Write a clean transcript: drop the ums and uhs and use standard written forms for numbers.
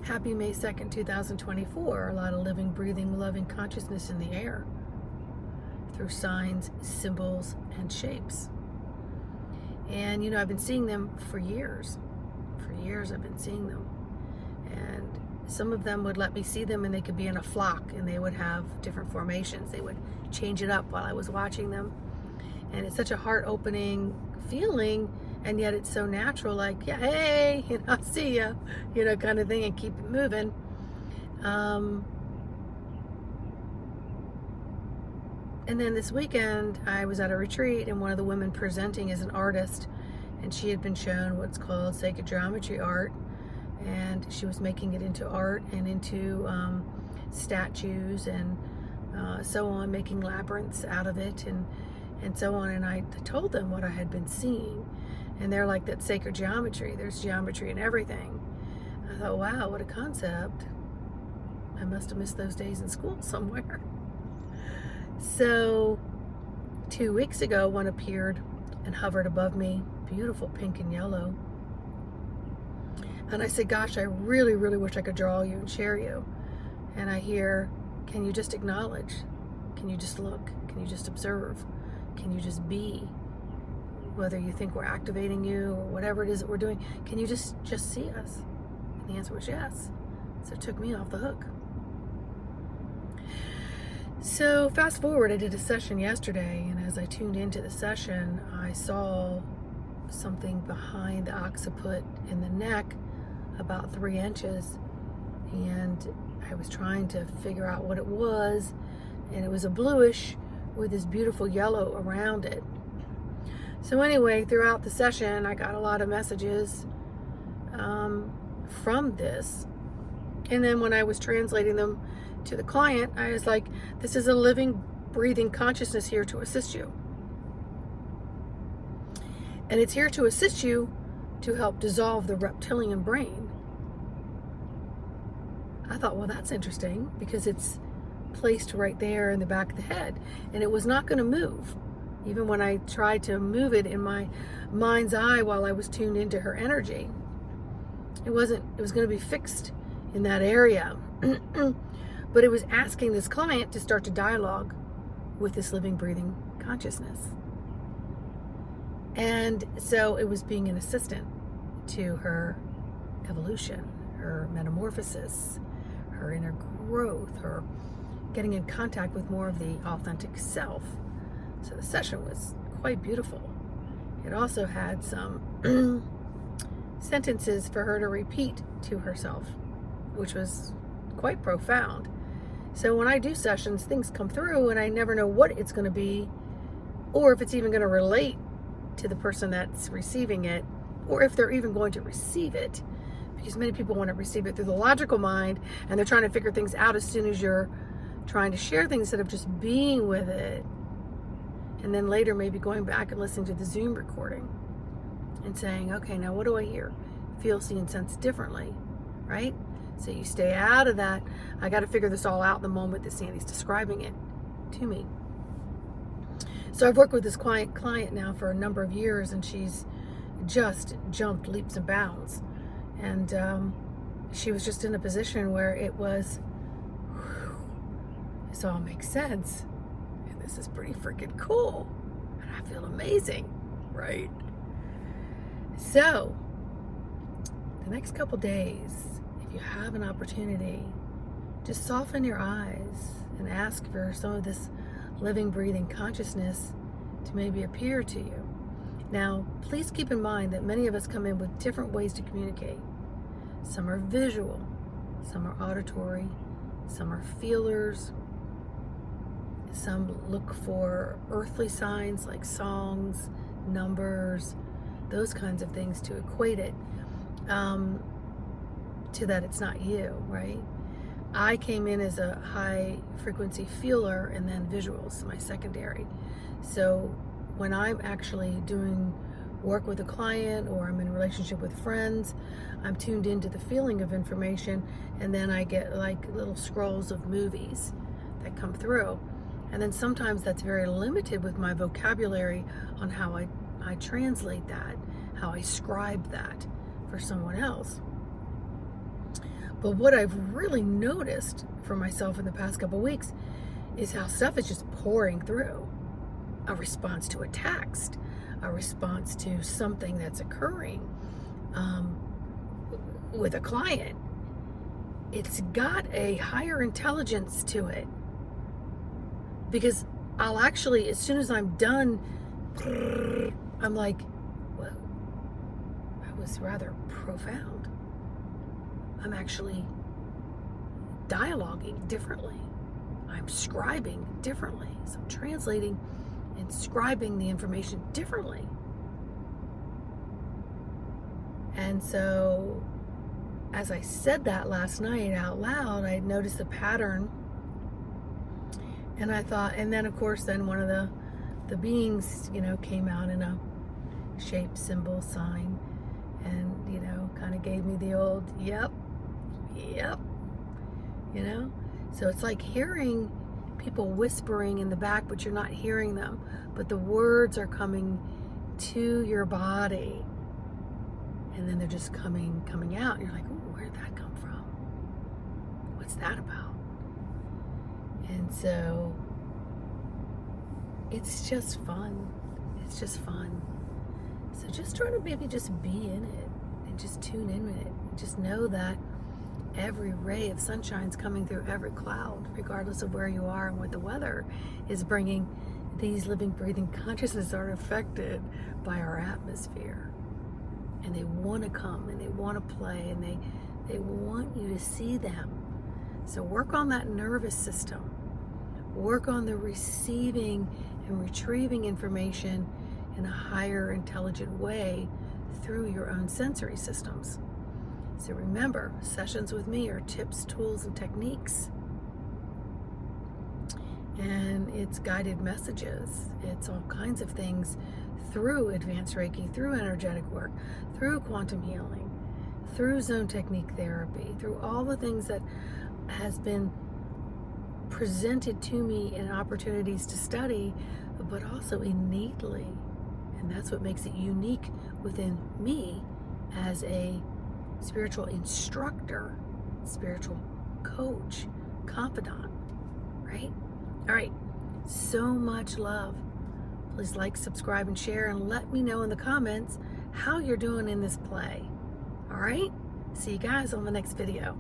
Happy May 2nd, 2024. A lot of living, breathing, loving consciousness in the air through signs, symbols, and shapes. And, I've been seeing them for years. For years I've been seeing them. And some of them would let me see them, and they could be in a flock, and they would have different formations. They would change it up while I was watching them. And it's such a heart-opening feeling, and yet it's so natural, like, yeah, hey, I see ya, kind of thing, and keep it moving. And then this weekend, I was at a retreat, and one of the women presenting is an artist, and she had been shown what's called sacred geometry art, and she was making it into art and into statues and so on, making labyrinths out of it and so on. And I told them what I had been seeing, and they're like, that sacred geometry, there's geometry in everything. I thought, wow, what a concept. I must have missed those days in school somewhere. So 2 weeks ago, one appeared and hovered above me, beautiful pink and yellow. And I said, gosh, I really, really wish I could draw you and share you. And I hear, can you just acknowledge? Can you just look? Can you just observe? Can you just be? Whether you think we're activating you or whatever it is that we're doing, can you just see us? And the answer was yes. So it took me off the hook. So fast forward, I did a session yesterday, and as I tuned into the session, I saw something behind the occiput in the neck, about 3 inches, and I was trying to figure out what it was, and it was a bluish with this beautiful yellow around it. So anyway, throughout the session, I got a lot of messages from this, and then when I was translating them to the client, I was like, this is a living, breathing consciousness here to assist you. And it's here to assist you to help dissolve the reptilian brain. I thought, well, that's interesting, because it's placed right there in the back of the head, and it was not going to move. Even when I tried to move it in my mind's eye while I was tuned into her energy, it was going to be fixed in that area. But it was asking this client to start to dialogue with this living, breathing consciousness. And so it was being an assistant to her evolution, her metamorphosis, her inner growth, her getting in contact with more of the authentic self. So the session was quite beautiful. It also had some sentences for her to repeat to herself, which was quite profound. So when I do sessions, things come through, and I never know what it's going to be, or if it's even going to relate to the person that's receiving it, or if they're even going to receive it, because many people want to receive it through the logical mind, and they're trying to figure things out as soon as you're trying to share things, instead of just being with it, and then later maybe going back and listening to the Zoom recording and saying, okay, now what do I hear, feel, see, and sense differently, right? So you stay out of that, I got to figure this all out in the moment that Sandy's describing it to me. So I've worked with this client now for a number of years, and she's just jumped leaps and bounds. And she was just in a position where it was, this all makes sense. And this is pretty freaking cool. And I feel amazing, right? So the next couple days, if you have an opportunity, just soften your eyes and ask for some of this living, breathing consciousness to maybe appear to you. Now, please keep in mind that many of us come in with different ways to communicate. Some are visual, some are auditory, some are feelers, some look for earthly signs like songs, numbers, those kinds of things to equate it to that it's not you, right? I came in as a high frequency feeler, and then visuals, my secondary. So when I'm actually doing work with a client, or I'm in a relationship with friends, I'm tuned into the feeling of information, and then I get like little scrolls of movies that come through. And then sometimes that's very limited with my vocabulary on how I translate that, how I scribe that for someone else. But what I've really noticed for myself in the past couple weeks is how stuff is just pouring through. A response to a text, a response to something that's occurring with a client. It's got a higher intelligence to it. Because I'll actually, as soon as I'm done, I'm like, whoa, that was rather profound. I'm actually dialoguing differently. I'm scribing differently. So I'm translating and scribing the information differently. And so, as I said that last night out loud, I noticed the pattern. And I thought, and then of course, then one of the beings, came out in a shape, symbol, sign, and, kind of gave me the old, yep. So it's like hearing people whispering in the back, but you're not hearing them, but the words are coming to your body, and then they're just coming out. You're like, ooh, where did that come from? What's that about? And so it's just fun. It's just fun. So just try to maybe just be in it and just tune in with it. Just know that every ray of sunshine's coming through every cloud, regardless of where you are and what the weather is bringing. These living, breathing consciousness are affected by our atmosphere. And they want to come and they want to play and they want you to see them. So work on that nervous system. Work on the receiving and retrieving information in a higher intelligent way through your own sensory systems. So remember, sessions with me are tips, tools, and techniques. And it's guided messages. It's all kinds of things through advanced Reiki, through energetic work, through quantum healing, through zone technique therapy, through all the things that has been presented to me in opportunities to study, but also innately. And that's what makes it unique within me as a spiritual instructor, spiritual coach, confidant, right? All right, so much love. Please like, subscribe, and share, and let me know in the comments how you're doing in this play. All right? See you guys on the next video.